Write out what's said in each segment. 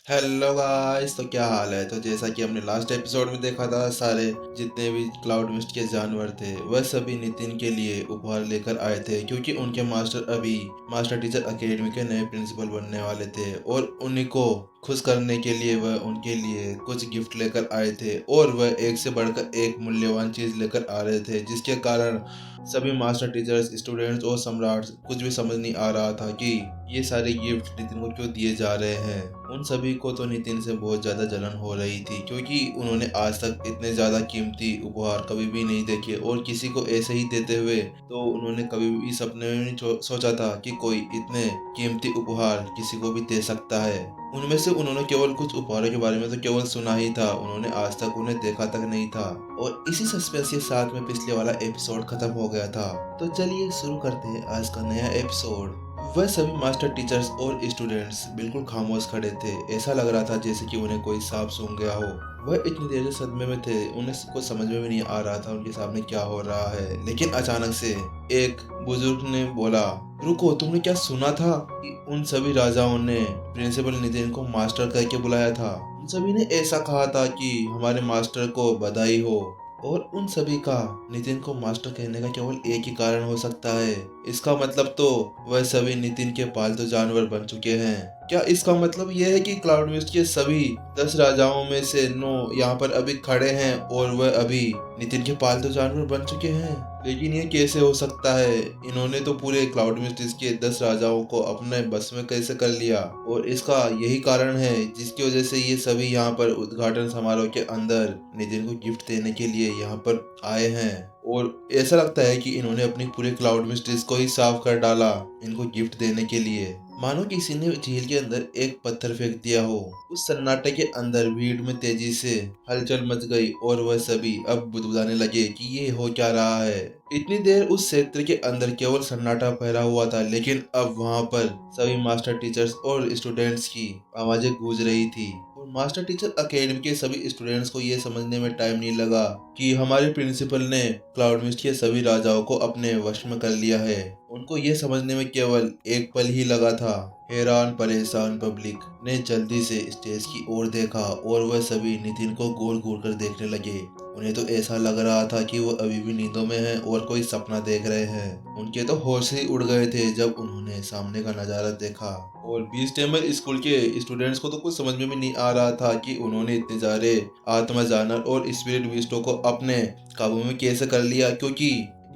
Hello guys, तो क्या हाल है। तो जैसा कि हमने लास्ट एपिसोड में देखा था, सारे जितने भी क्लाउड मिस्ट के जानवर थे वह सभी नितिन के लिए उपहार लेकर आए थे, क्योंकि उनके मास्टर अभी मास्टर टीचर एकेडमी के नए प्रिंसिपल बनने वाले थे और उन्हीं को खुश करने के लिए वह उनके लिए कुछ गिफ्ट लेकर आए थे और वह एक से बढ़कर एक मूल्यवान चीज लेकर आ रहे थे, जिसके कारण सभी मास्टर टीचर्स, स्टूडेंट्स और सम्राट कुछ भी समझ नहीं आ रहा था कि ये सारे गिफ्ट नितिन को क्यों दिए जा रहे हैं। उन सभी को तो नितिन से बहुत ज्यादा जलन हो रही थी, क्योंकि उन्होंने आज तक इतने ज्यादा कीमती उपहार कभी भी नहीं देखे और किसी को ऐसे ही देते हुए तो उन्होंने कभी भी सपने में नहीं सोचा था कि कोई इतने कीमती उपहार किसी को भी दे सकता है। उनमें से उन्होंने केवल कुछ उपहारों के बारे में तो केवल सुना ही था, उन्होंने आज तक उन्हें देखा तक नहीं था। और इसी सस्पेंस के साथ में पिछले वाला एपिसोड खत्म हो गया था। तो चलिए शुरू करते हैं आज का नया एपिसोड। वह सभी मास्टर टीचर्स और स्टूडेंट्स बिल्कुल खामोश खड़े थे। ऐसा लग रहा था जैसे कि उन्हें कोई सांप सूंघ गया हो। वह इतनी देर से सदमे में थे, उन्हें कुछ समझ में भी नहीं आ रहा था उनके सामने क्या हो रहा है। लेकिन अचानक से एक बुजुर्ग ने बोला, रुको, तुमने क्या सुना था कि उन सभी राजाओं ने प्रिंसिपल नितिन को मास्टर कह के बुलाया था। उन सभी ने ऐसा कहा था कि हमारे मास्टर को बधाई हो। और उन सभी का नितिन को मास्टर कहने का केवल एक ही कारण हो सकता है। इसका मतलब तो वह सभी नितिन के पालतू जानवर बन चुके हैं। क्या इसका मतलब यह है कि क्लाउड मिस्ट के सभी 10 राजाओं में से 9 यहाँ पर अभी खड़े हैं और वह अभी नितिन के पालतू जानवर बन चुके हैं? लेकिन ये कैसे हो सकता है? इन्होंने तो पूरे क्लाउड मिस्ट के 10 राजाओं को अपने बस में कैसे कर लिया? और इसका यही कारण है जिसकी वजह से ये सभी यहाँ पर उद्घाटन समारोह के अंदर नितिन को गिफ्ट देने के लिए यहाँ पर आए हैं। और ऐसा लगता है कि इन्होंने अपनी पूरे क्लाउड मिस्ट्रीज को ही साफ कर डाला इनको गिफ्ट देने के लिए। मानो किसी ने झील के अंदर एक पत्थर फेंक दिया हो। उस सन्नाटे के अंदर भीड़ में तेजी से हलचल मच गई और वह सभी अब बुदबुदाने लगे कि ये हो क्या रहा है। इतनी देर उस क्षेत्र के अंदर केवल सन्नाटा फैला हुआ था, लेकिन अब वहां पर सभी मास्टर टीचर्स और स्टूडेंट्स की आवाजें गूंज रही थी। और मास्टर टीचर एकेडमी के सभी स्टूडेंट्स को ये समझने में टाइम नहीं लगा कि हमारे प्रिंसिपल ने क्लाउड मिस्ट के सभी राजाओं को अपने वश में कर लिया है। उनको ये समझने में केवल एक पल ही लगा था। हैरान परेशान पब्लिक ने जल्दी से स्टेज की ओर देखा और वह सभी नितिन को घूर घूर कर देखने लगे। उन्हें तो ऐसा लग रहा था कि वो अभी भी नींदों में हैं और कोई सपना देख रहे हैं। उनके तो होश ही उड़ गए थे जब उन्होंने सामने का नजारा देखा। और बीस टेम्बल स्कूल के स्टूडेंट्स को तो कुछ समझ में भी नहीं आ रहा था कि उन्होंने इतने सारे आत्मा जानवर और स्पिरिट बीस्टों को अपने काबू में कैसे कर लिया, क्योंकि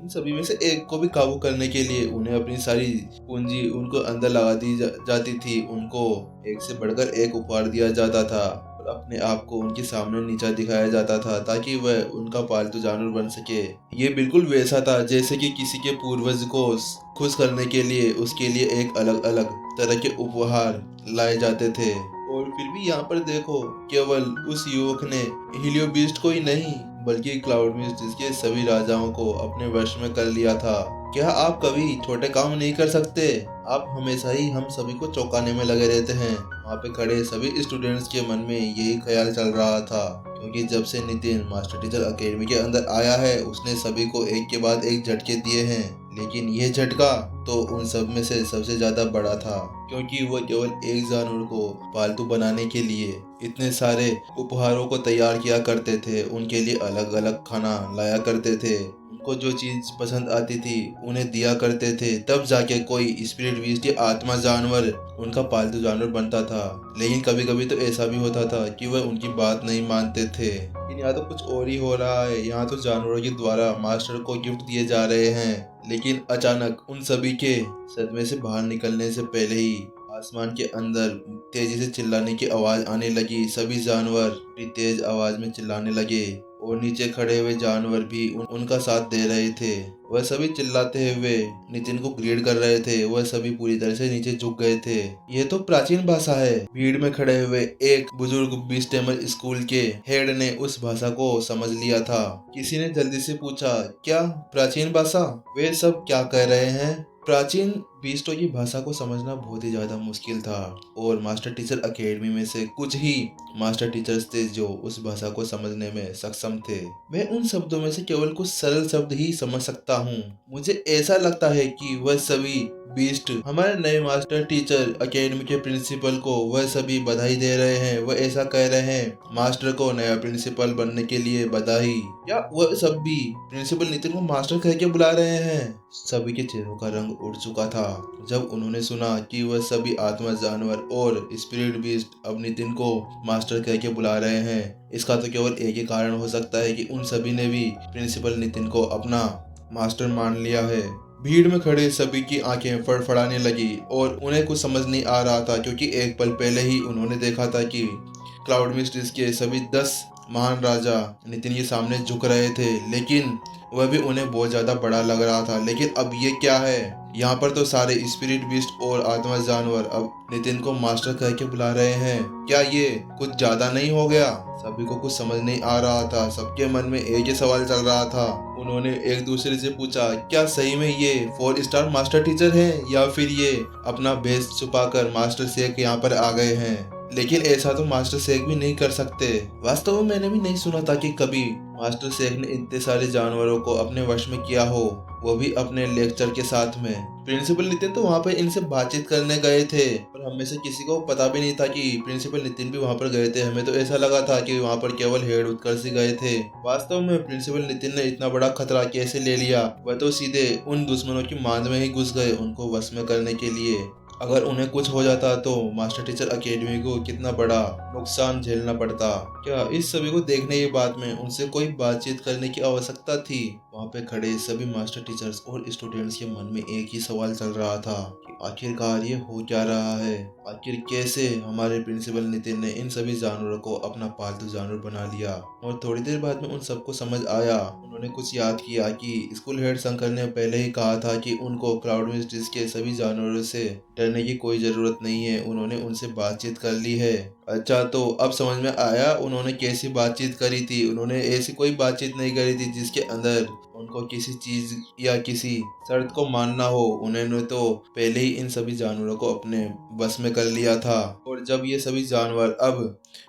इन सभी में से एक को भी काबू करने के लिए उन्हें अपनी सारी पूंजी उनको अंदर लगा दी जाती थी। उनको एक से बढ़कर एक उपहार दिया जाता था और अपने आप को उनके सामने नीचा दिखाया जाता था ताकि वह उनका पालतू जानवर बन सके। ये बिल्कुल वैसा था जैसे कि किसी के पूर्वज को खुश करने के लिए उसके लिए एक अलग अलग तरह के उपहार लाए जाते थे। और फिर भी यहाँ पर देखो, केवल उस युवक ने हीलियो बीस्ट को ही नहीं बल्कि क्लाउड मिस्ट के सभी राजाओं को अपने वश में कर लिया था। क्या आप कभी छोटे काम नहीं कर सकते? आप हमेशा ही हम सभी को चौंकाने में लगे रहते हैं। वहाँ पे खड़े सभी स्टूडेंट्स के मन में यही ख्याल चल रहा था, क्योंकि जब से नितिन मास्टर टीचर एकेडमी के अंदर आया है उसने सभी को एक के बाद एक झटके दिए हैं। लेकिन यह झटका तो उन सब में से सबसे ज्यादा बड़ा था, क्योंकि वो केवल एक जानवर को पालतू बनाने के लिए इतने सारे उपहारों को तैयार किया करते थे। उनके लिए अलग अलग खाना लाया करते थे, उनको जो चीज पसंद आती थी उन्हें दिया करते थे, तब जाके कोई स्पिरिट बीस्ट या आत्मा जानवर उनका पालतू जानवर बनता था। लेकिन कभी कभी तो ऐसा भी होता था कि वह उनकी बात नहीं मानते थे। लेकिन यहाँ तो कुछ और ही हो रहा है। यहाँ तो जानवरों के द्वारा मास्टर को गिफ्ट दिए जा रहे हैं। लेकिन अचानक उन सभी के सदमे से बाहर निकलने से पहले ही आसमान के अंदर तेजी से चिल्लाने की आवाज आने लगी। सभी जानवर भी तेज आवाज में चिल्लाने लगे और नीचे खड़े हुए जानवर भी उनका साथ दे रहे थे। वह सभी चिल्लाते हुए नितिन को ग्रीड कर रहे थे। वह सभी पूरी तरह से नीचे झुक गए थे। यह तो प्राचीन भाषा है। भीड़ में खड़े हुए एक बुजुर्ग बीस्टेमर स्कूल के हेड ने उस भाषा को समझ लिया था। किसी ने जल्दी से पूछा, क्या प्राचीन भाषा? वे सब क्या कह रहे हैं? प्राचीन बीस्टों की भाषा को समझना बहुत ही ज्यादा मुश्किल था और मास्टर टीचर एकेडमी में से कुछ ही मास्टर टीचर्स थे जो उस भाषा को समझने में सक्षम थे। मैं उन शब्दों में से केवल कुछ सरल शब्द ही समझ सकता हूँ। मुझे ऐसा लगता है कि वह सभी बीस्ट हमारे नए मास्टर टीचर एकेडमी के प्रिंसिपल को वह सभी बधाई दे रहे हैं। वह ऐसा कह रहे हैं, मास्टर को नया प्रिंसिपल बनने के लिए बधाई, या वह सब भी प्रिंसिपल नितिन को मास्टर कह के बुला रहे हैं। सभी के चेहरों का रंग उड़ चुका था जब उन्होंने सुना कि वह सभी आत्मा जानवर और स्पिरिट बीस्ट अब नितिन को मास्टर कह के बुला रहे हैं। इसका तो केवल एक ही कारण हो सकता है कि उन सभी ने भी प्रिंसिपल नितिन को अपना मास्टर मान लिया है। भीड़ में खड़े सभी की आंखें फड़फड़ाने लगी और उन्हें कुछ समझ नहीं आ रहा था, क्योंकि एक पल पहले ही उन्होंने देखा था कि क्लाउड मिस्ट्रीज के सभी 10 महान राजा नितिन के सामने झुक रहे थे, लेकिन वह भी उन्हें बहुत ज्यादा बड़ा लग रहा था। लेकिन अब ये क्या है? यहाँ पर तो सारे स्पिरिट बीस्ट और आत्मा जानवर अब नितिन को मास्टर कह के बुला रहे हैं। क्या ये कुछ ज्यादा नहीं हो गया? सभी को कुछ समझ नहीं आ रहा था। सबके मन में एक ही सवाल चल रहा था। उन्होंने एक दूसरे से पूछा, क्या सही में ये 4 स्टार मास्टर टीचर हैं या फिर ये अपना भेष छुपाकर मास्टर शेख यहाँ पर आ गए हैं? लेकिन ऐसा तो मास्टर शेख भी नहीं कर सकते। वास्तव में मैंने भी नहीं सुना था कि कभी मास्टर शेख ने इतने सारे जानवरों को अपने वश में किया हो, वो भी अपने लेक्चर के साथ में। प्रिंसिपल नितिन तो वहाँ पर इनसे बातचीत करने गए थे और हम में से किसी को पता भी नहीं था कि प्रिंसिपल नितिन भी वहाँ पर गए थे। हमें तो ऐसा लगा था कि वहाँ पर केवल हेड उत्कर्ष ही गए थे। वास्तव में प्रिंसिपल नितिन ने इतना बड़ा खतरा कैसे ले लिया? वह तो सीधे उन दुश्मनों की मांद में ही घुस गए उनको वश में करने के लिए। अगर उन्हें कुछ हो जाता तो मास्टर टीचर एकेडमी को कितना बड़ा नुकसान झेलना पड़ता। क्या इस सभी को देखने के बाद में उनसे कोई बातचीत करने की आवश्यकता थी? वहाँ पे खड़े सभी मास्टर टीचर्स और स्टूडेंट्स के मन में एक ही सवाल चल रहा था कि आखिरकार ये हो क्या रहा है? आखिर कैसे हमारे प्रिंसिपल नितिन ने इन सभी जानवरों को अपना पालतू जानवर बना लिया? और थोड़ी देर बाद में उन सबको समझ आया। उन्होंने कुछ याद किया कि स्कूल हेड शंकर ने पहले ही कहा था कि उनको क्लाउड मिस्ट्रीज के सभी जानवरों से डरने की कोई जरूरत नहीं है। उन्होंने उनसे बातचीत कर ली है। अच्छा, तो अब समझ में आया उन्होंने कैसी बातचीत करी थी। उन्होंने ऐसी कोई बातचीत नहीं करी थी जिसके अंदर उनको किसी चीज या किसी शर्त को मानना हो। उन्होंने तो पहले ही इन सभी जानवरों को अपने बस में कर लिया था। और जब ये सभी जानवर अब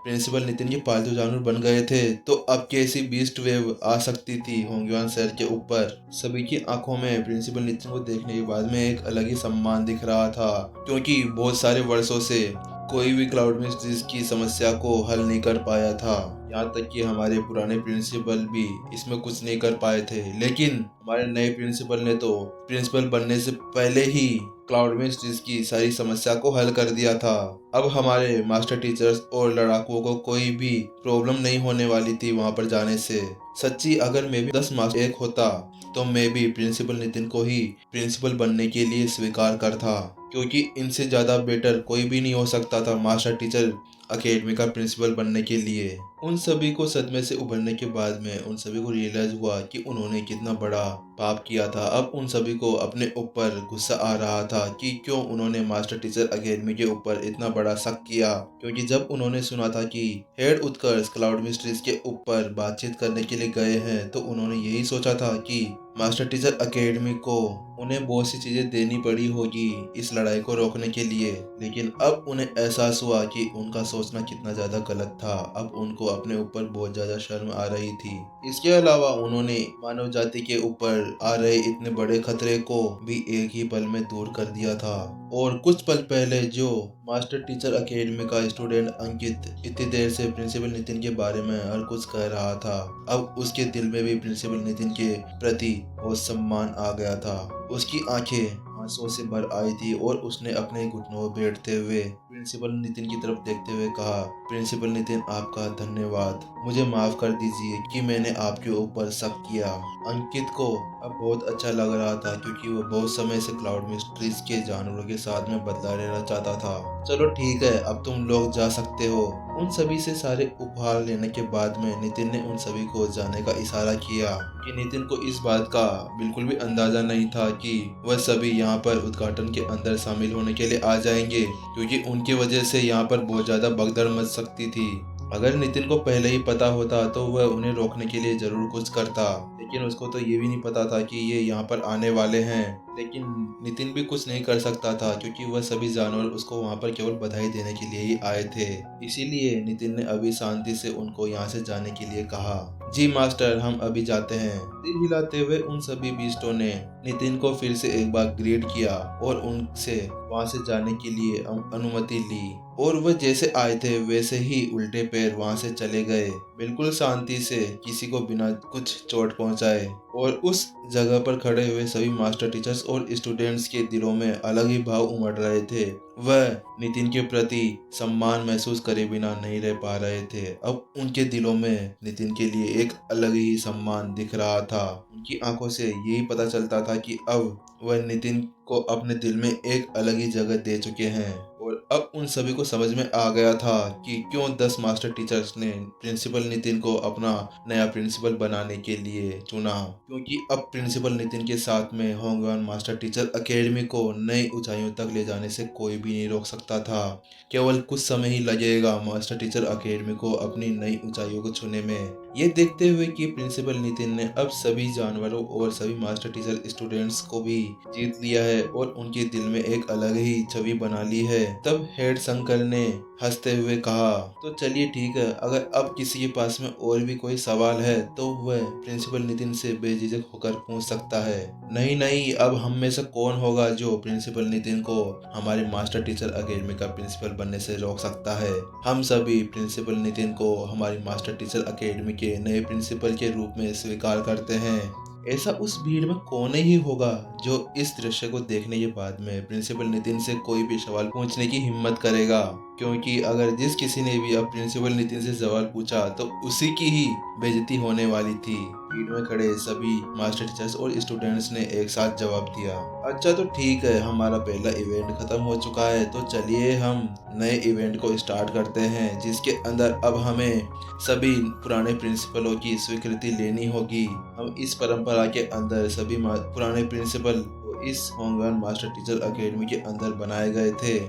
प्रिंसिपल नितिन के पालतू जानवर बन गए थे तो अब कैसी बीस्ट वेव आ सकती थी होंगयुआन शहर के ऊपर? सभी की आंखों में प्रिंसिपल नितिन को देखने के बाद में एक अलग ही सम्मान दिख रहा था, क्योंकि बहुत सारे वर्षों से कोई भी क्लाउड मिस्ट्रीज की समस्या को हल नहीं कर पाया था। यहाँ तक कि हमारे पुराने प्रिंसिपल भी इसमें कुछ नहीं कर पाए थे। लेकिन हमारे नए प्रिंसिपल ने तो प्रिंसिपल बनने से पहले ही क्लाउड मिस्ट्रीज की सारी समस्या को हल कर दिया था। अब हमारे मास्टर टीचर्स और लड़ाकुओं को कोई भी प्रॉब्लम नहीं होने वाली थी वहाँ पर जाने से। सच्ची अगर मैं भी 10 मास्टर एक होता तो मैं भी प्रिंसिपल नितिन को ही प्रिंसिपल बनने के लिए स्वीकार करता, क्योंकि इनसे ज्यादा बेटर कोई भी नहीं हो सकता था मास्टर टीचर एकेडमी का प्रिंसिपल बनने के लिए। उन सभी को सदमे से उभरने के बाद में उन सभी को रियलाइज हुआ कि उन्होंने कितना बड़ा पाप किया था। अब उन सभी को अपने ऊपर गुस्सा आ रहा था कि क्यों उन्होंने मास्टर टीचर एकेडमी के ऊपर इतना बड़ा शक किया, क्योंकि जब उन्होंने सुना था कि हेड उत्कर्ष क्लाउड मिस्ट्रीज के ऊपर बातचीत करने के लिए गए हैं तो उन्होंने यही सोचा था कि मास्टर टीचर एकेडमी को उन्हें बहुत सी चीजें देनी पड़ी होगी इस लड़ाई को रोकने के लिए। लेकिन अब उन्हें एहसास हुआ कि उनका सोचना कितना ज्यादा गलत था। अब उनको अपने ऊपर बहुत ज्यादा शर्म आ रही थी। इसके अलावा उन्होंने मानव जाति के ऊपर आ रहे इतने बड़े खतरे को भी एक ही पल में दूर कर दिया था। और कुछ पल पहले जो मास्टर टीचर एकेडमी का स्टूडेंट अंकित इतनी देर से प्रिंसिपल नितिन के बारे में हर कुछ कह रहा था, अब उसके दिल में भी प्रिंसिपल नितिन के प्रति बहुत सम्मान आ गया था। उसकी आंखें आंसुओं से भर आई थी और उसने अपने घुटनों पर बैठते हुए प्रिंसिपल नितिन की तरफ देखते हुए कहा, प्रिंसिपल नितिन आपका धन्यवाद। मुझे माफ कर दीजिए कि मैंने आपके ऊपर शक किया। अंकित को अब बहुत अच्छा लग रहा था, क्योंकि वो बहुत समय से क्लाउड मिस्ट्रीज के जानवरों के साथ में बदला लेना चाहता था। चलो ठीक है, अब तुम लोग जा सकते हो। उन सभी से सारे उपहार लेने के बाद में नितिन ने उन सभी को जाने का इशारा किया कि नितिन को इस बात का बिल्कुल भी अंदाजा नहीं था कि वह सभी यहाँ पर उद्घाटन के अंदर शामिल होने के लिए आ जाएंगे, क्योंकि उनकी वजह से यहाँ पर बहुत ज्यादा भगदड़ मच सकती थी। अगर नितिन को पहले ही पता होता तो वह उन्हें रोकने के लिए जरूर कुछ करता, लेकिन उसको तो ये भी नहीं पता था कि ये यहाँ पर आने वाले हैं। लेकिन नितिन भी कुछ नहीं कर सकता था क्योंकि वह सभी जानवर उसको वहाँ पर केवल बधाई देने के लिए ही आए थे। इसीलिए नितिन ने अभी शांति से उनको यहाँ से जाने के लिए कहा। जी मास्टर, हम अभी जाते हैं। सिर हिलाते हुए उन सभी बीस्टों ने नितिन को फिर से एक बार ग्रीट किया और उनसे वहां से जाने के लिए अनुमति ली। और वह जैसे आए थे वैसे ही उल्टे पैर वहां से चले गए, बिल्कुल शांति से, किसी को बिना कुछ चोट पहुंचाए। और उस जगह पर खड़े हुए सभी मास्टर टीचर्स और स्टूडेंट्स के दिलों में अलग ही भाव उमड़ रहे थे। वह नितिन के प्रति सम्मान महसूस करे बिना नहीं रह पा रहे थे। अब उनके दिलों में नितिन के लिए एक अलग ही सम्मान दिख रहा था। उनकी आंखों से यही पता चलता था कि अब वह नितिन को अपने दिल में एक अलग ही जगह दे चुके हैं। और अब उन सभी को समझ में आ गया था कि क्यों 10 मास्टर टीचर्स ने प्रिंसिपल नितिन को अपना नया प्रिंसिपल बनाने के लिए चुना, क्योंकि अब प्रिंसिपल नितिन के साथ में होंगवन मास्टर टीचर एकेडमी को नई ऊंचाइयों तक ले जाने से कोई भी नहीं रोक सकता था। केवल कुछ समय ही लगेगा मास्टर टीचर एकेडमी को अपनी नई ऊंचाइयों को छूने में। ये देखते हुए कि प्रिंसिपल नितिन ने अब सभी जानवरों और सभी मास्टर टीचर स्टूडेंट्स को भी जीत लिया है और उनके दिल में एक अलग ही छवि बना ली है, तब हेड शंकर ने हंसते हुए कहा, तो चलिए ठीक है, अगर अब किसी के पास में और भी कोई सवाल है तो वह प्रिंसिपल नितिन से बेझिझक होकर पूछ सकता है। नहीं नहीं, अब हम में से कौन होगा जो प्रिंसिपल नितिन को हमारे मास्टर टीचर एकेडमी का प्रिंसिपल बनने से रोक सकता है। हम सभी प्रिंसिपल नितिन को हमारी मास्टर टीचर एकेडमी के नए प्रिंसिपल के रूप में स्वीकार करते हैं। ऐसा उस भीड़ में कौन ही होगा जो इस दृश्य को देखने के बाद में प्रिंसिपल नितिन से कोई भी सवाल पूछने की हिम्मत करेगा, क्योंकि अगर जिस किसी ने भी अब प्रिंसिपल नितिन से सवाल पूछा तो उसी की ही बेइज्जती होने वाली थी। भीड़ में खड़े सभी मास्टर टीचर्स और स्टूडेंट्स ने एक साथ जवाब दिया, अच्छा तो ठीक है, हमारा पहला इवेंट खत्म हो चुका है, तो चलिए हम नए इवेंट को स्टार्ट करते हैं, जिसके अंदर अब हमें सभी पुराने प्रिंसिपलों की स्वीकृति लेनी होगी। हम इस परंपरा के अंदर सभी पुराने प्रिंसिपल इस होंगवन मास्टर टीचर एकेडमी के अंदर बनाए गए थे।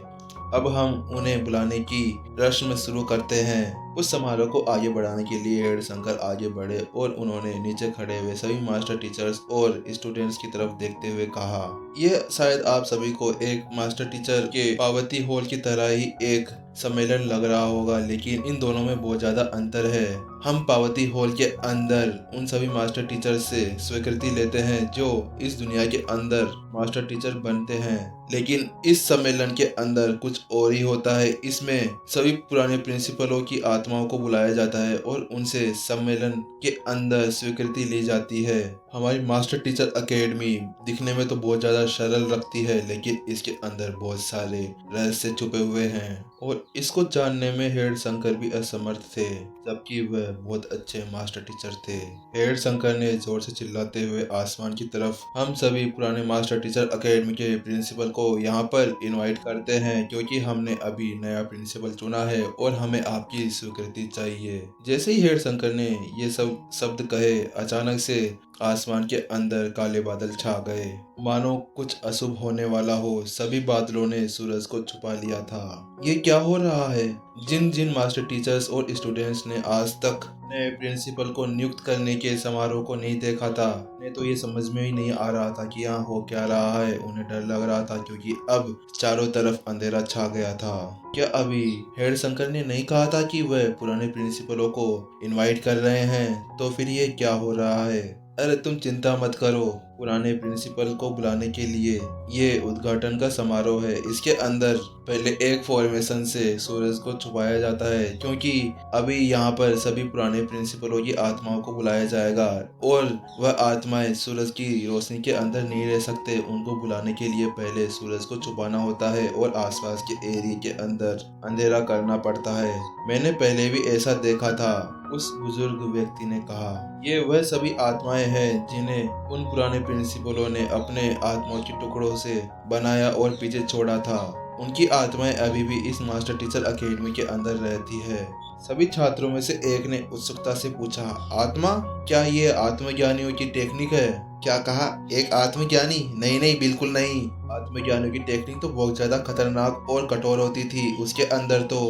अब हम उन्हें बुलाने की रस्म शुरू करते हैं। उस समारोह को आगे बढ़ाने के लिए हेड शंकर आगे बढ़े और उन्होंने नीचे खड़े हुए सभी मास्टर टीचर्स और स्टूडेंट्स की तरफ देखते हुए कहा, यह शायद आप सभी को एक मास्टर टीचर के पार्वती हॉल की तरह ही एक सम्मेलन लग रहा होगा, लेकिन इन दोनों में बहुत ज्यादा अंतर है। हम पार्वती हॉल के अंदर उन सभी मास्टर टीचर से स्वीकृति लेते हैं जो इस दुनिया के अंदर मास्टर टीचर बनते हैं, लेकिन इस सम्मेलन के अंदर कुछ और ही होता है। इसमें सभी पुराने प्रिंसिपलों की आत्माओं को बुलाया जाता है और उनसे सम्मेलन के अंदर स्वीकृति ली जाती है। हमारी मास्टर टीचर एकेडमी दिखने में तो बहुत ज्यादा सरल लगती है, लेकिन इसके अंदर बहुत सारे रहस्य छुपे हुए हैं और इसको जानने में हेड शंकर भी असमर्थ थे, जबकि वह बहुत अच्छे मास्टर टीचर थे। हेड शंकर ने जोर से चिल्लाते हुए आसमान की तरफ, हम सभी पुराने मास्टर टीचर एकेडमी के प्रिंसिपल को यहाँ पर इनवाइट करते हैं, क्योंकि हमने अभी नया प्रिंसिपल चुना है और हमें आपकी स्वीकृति चाहिए। जैसे ही हेड शंकर ने ये सब शब्द कहे, अचानक से आसमान के अंदर काले बादल छा गए, मानो कुछ अशुभ होने वाला हो। सभी बादलों ने सूरज को छुपा लिया था। ये क्या हो रहा है? जिन जिन मास्टर टीचर्स और स्टूडेंट्स ने आज तक नए प्रिंसिपल को नियुक्त करने के समारोह को नहीं देखा था, उन्हें तो ये समझ में ही नहीं आ रहा था कि यहाँ हो क्या रहा है। उन्हें डर लग रहा था क्योंकि अब चारों तरफ अंधेरा छा गया था। क्या अभी हेड शंकर ने नहीं कहा था कि वह पुराने प्रिंसिपलों को इनवाइट कर रहे हैं? तो फिर ये क्या हो रहा है? अरे तुम चिंता मत करो, पुराने प्रिंसिपल को बुलाने के लिए ये उद्घाटन का समारोह है। इसके अंदर पहले एक फॉर्मेशन से सूरज को छुपाया जाता है, क्योंकि अभी यहाँ पर सभी पुराने प्रिंसिपलों की आत्माओं को बुलाया जाएगा और वह आत्माएं सूरज की रोशनी के अंदर नहीं रह सकते। उनको बुलाने के लिए पहले सूरज को छुपाना होता है और आसपास के एरिया के अंदर अंधेरा करना पड़ता है। मैंने पहले भी ऐसा देखा था, उस बुजुर्ग व्यक्ति ने कहा। ये वह सभी आत्माएं हैं जिन्हें उन पुराने प्रिंसिपलों ने अपने आत्माओं के टुकड़ों से बनाया और पीछे छोड़ा था। उनकी आत्माएं अभी भी इस मास्टर टीचर एकेडमी के अंदर रहती है। सभी छात्रों में से एक ने उत्सुकता से पूछा, आत्मा? क्या ये आत्मज्ञानियों की टेक्निक है? क्या कहा? एक आत्मज्ञानी? नहीं नहीं, बिल्कुल नहीं। आत्मज्ञानी की टेक्निक तो बहुत ज्यादा खतरनाक और कठोर होती थी। उसके अंदर तो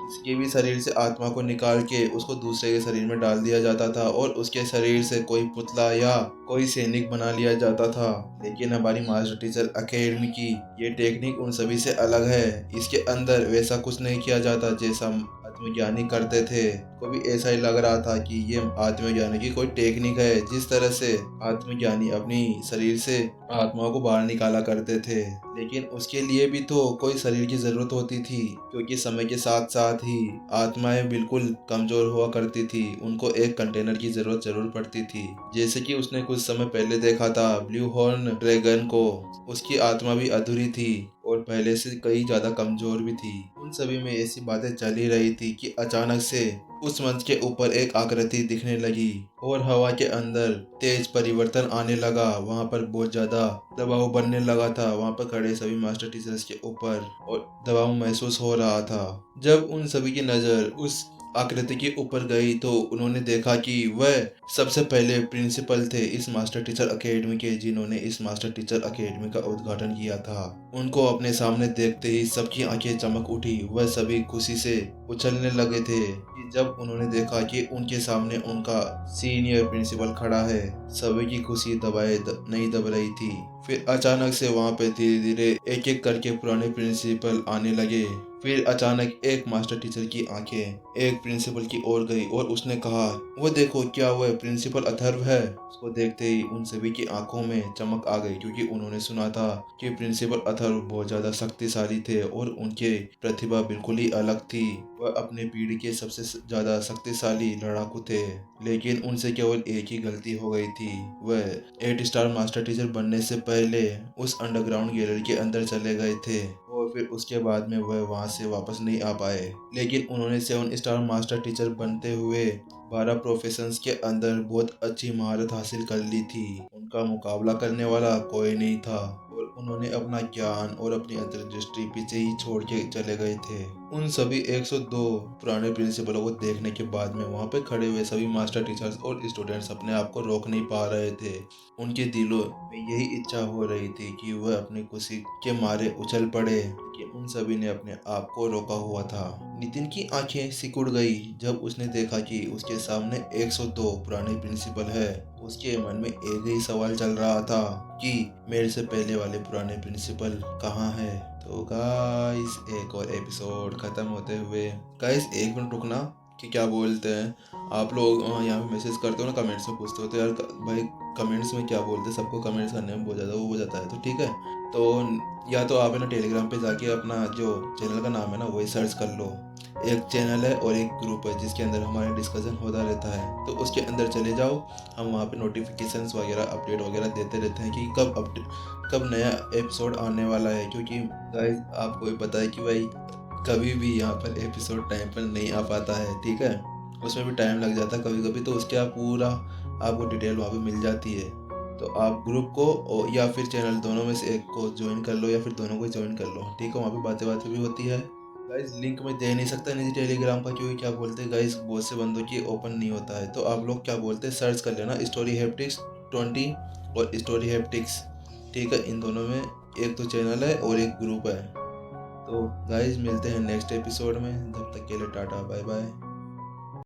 इसके भी शरीर से आत्मा को निकाल के उसको दूसरे के शरीर में डाल दिया जाता था और उसके शरीर से कोई पुतला या कोई सैनिक बना लिया जाता था। लेकिन हमारी मास्टर टीचर अकेडमी की ये टेक्निक उन सभी से अलग है। इसके अंदर वैसा कुछ नहीं किया जाता जैसा आत्मज्ञानी करते थे। को भी ऐसा ही लग रहा था कि ये आत्मज्ञानी की कोई टेक्निक है। जिस तरह से आत्मज्ञानी अपनी शरीर से आत्माओं को बाहर निकाला करते थे, लेकिन उसके लिए भी तो कोई शरीर की जरूरत होती थी, क्योंकि समय के साथ साथ ही आत्माएं बिल्कुल कमजोर हुआ करती थी। उनको एक कंटेनर की जरूरत जरूर पड़ती थी। जैसे कि उसने कुछ समय पहले देखा था ब्लू हॉर्न ड्रैगन को, उसकी आत्मा भी अधूरी थी और पहले से कई ज्यादा कमजोर भी थी। उन सभी में ऐसी बातें चल ही रही थी कि अचानक से उस मंच के ऊपर एक आकृति दिखने लगी और हवा के अंदर तेज परिवर्तन आने लगा। वहां पर बहुत ज्यादा दबाव बनने लगा था वहां पर खड़े सभी मास्टर टीचर्स के ऊपर, और दबाव महसूस हो रहा था। जब उन सभी की नजर उस आकृति के ऊपर गई तो उन्होंने देखा कि वह सबसे पहले प्रिंसिपल थे इस मास्टर टीचर एकेडमी के, जिन्होंने इस मास्टर टीचर एकेडमी का उद्घाटन किया था। उनको अपने सामने देखते ही सबकी आंखें चमक उठी। वह सभी खुशी से उछलने लगे थे कि जब उन्होंने देखा कि उनके सामने उनका सीनियर प्रिंसिपल खड़ा है। सभी की खुशी नहीं दब रही थी। फिर अचानक से वहां पे धीरे धीरे एक एक करके पुराने प्रिंसिपल आने लगे। फिर अचानक एक मास्टर टीचर की आंखें एक प्रिंसिपल की ओर गई और उसने कहा, वो देखो, क्या वह प्रिंसिपल अथर्व है? उसको देखते ही उन सभी की आंखों में चमक आ गई, क्योंकि उन्होंने सुना था कि प्रिंसिपल अथर्व बहुत ज्यादा शक्तिशाली थे और उनके प्रतिभा बिल्कुल ही अलग थी। वह अपने पीढ़ी के सबसे ज्यादा शक्तिशाली लड़ाकू थे। लेकिन उनसे केवल एक ही गलती हो गई थी। वह 8 स्टार मास्टर टीचर बनने से पहले उस अंडरग्राउंड गैलरी के अंदर चले गए थे और फिर उसके बाद में वह वहां से वापस नहीं आ पाए। लेकिन उन्होंने 7 स्टार मास्टर टीचर बनते हुए 12 प्रोफेशंस के अंदर बहुत अच्छी महारत हासिल कर ली थी। उनका मुकाबला करने वाला कोई नहीं था और उन्होंने अपना ज्ञान और अपनी अंतर्दृष्टि पीछे ही छोड़ के चले गए थे। उन सभी 102 पुराने प्रिंसिपलों को देखने के बाद में वहां पे खड़े हुए सभी मास्टर टीचर्स और स्टूडेंट्स अपने आप को रोक नहीं पा रहे थे। उनके दिलों में यही इच्छा हो रही थी कि वह अपनी खुशी के मारे उछल पड़े, कि उन सभी ने अपने आप को रोका हुआ था। नितिन की आंखें सिकुड़ गई जब उसने देखा कि उसके सामने 102 पुराने प्रिंसिपल है। उसके मन में एक ही सवाल चल रहा था कि मेरे से पहले वाले पुराने प्रिंसिपल कहाँ है। तो गाइस, एक और एपिसोड खत्म होते हुए, गाइस एक मिनट रुकना कि क्या बोलते हैं आप लोग यहाँ पे मैसेज करते हो ना, कमेंट्स में पूछते हो तो यार भाई कमेंट्स में क्या बोलते हैं, सबको कमेंट्स करने में बहुत ज़्यादा वो हो जाता है। तो ठीक है, तो या तो आप है ना टेलीग्राम पे जाके अपना जो चैनल का नाम है ना वही सर्च कर लो। एक चैनल है और एक ग्रुप है जिसके अंदर हमारे डिस्कशन होता रहता है, तो उसके अंदर चले जाओ। हम वहाँ पे नोटिफिकेशंस वगैरह अपडेट वगैरह देते रहते हैं कि कब नया एपिसोड आने वाला है, क्योंकि गाइस आपको भी पता है कि भाई कभी भी यहाँ पर एपिसोड टाइम पर नहीं आ पाता है। ठीक है, उसमें भी टाइम लग जाता है कभी कभी, तो उसके पूरा आपको डिटेल वहाँ पे मिल जाती है। तो आप ग्रुप को या फिर चैनल दोनों में से एक को ज्वाइन कर लो या फिर दोनों को ज्वाइन कर लो। ठीक है, वहाँ पे बातें भी होती है। गाइस लिंक मैं दे नहीं सकता निजी टेलीग्राम का, क्योंकि क्या बोलते हैं गाइस बहुत से बंदों की ओपन नहीं होता है। तो आप लोग क्या बोलते हैं, सर्च कर लेना स्टोरी हैप्टिक्स 20 और स्टोरी हैप्टिक्स। ठीक है, इन दोनों में एक तो चैनल है और एक ग्रुप है। तो गाइस मिलते हैं नेक्स्ट एपिसोड में, जब तक के लिए टाटा बाय बाय।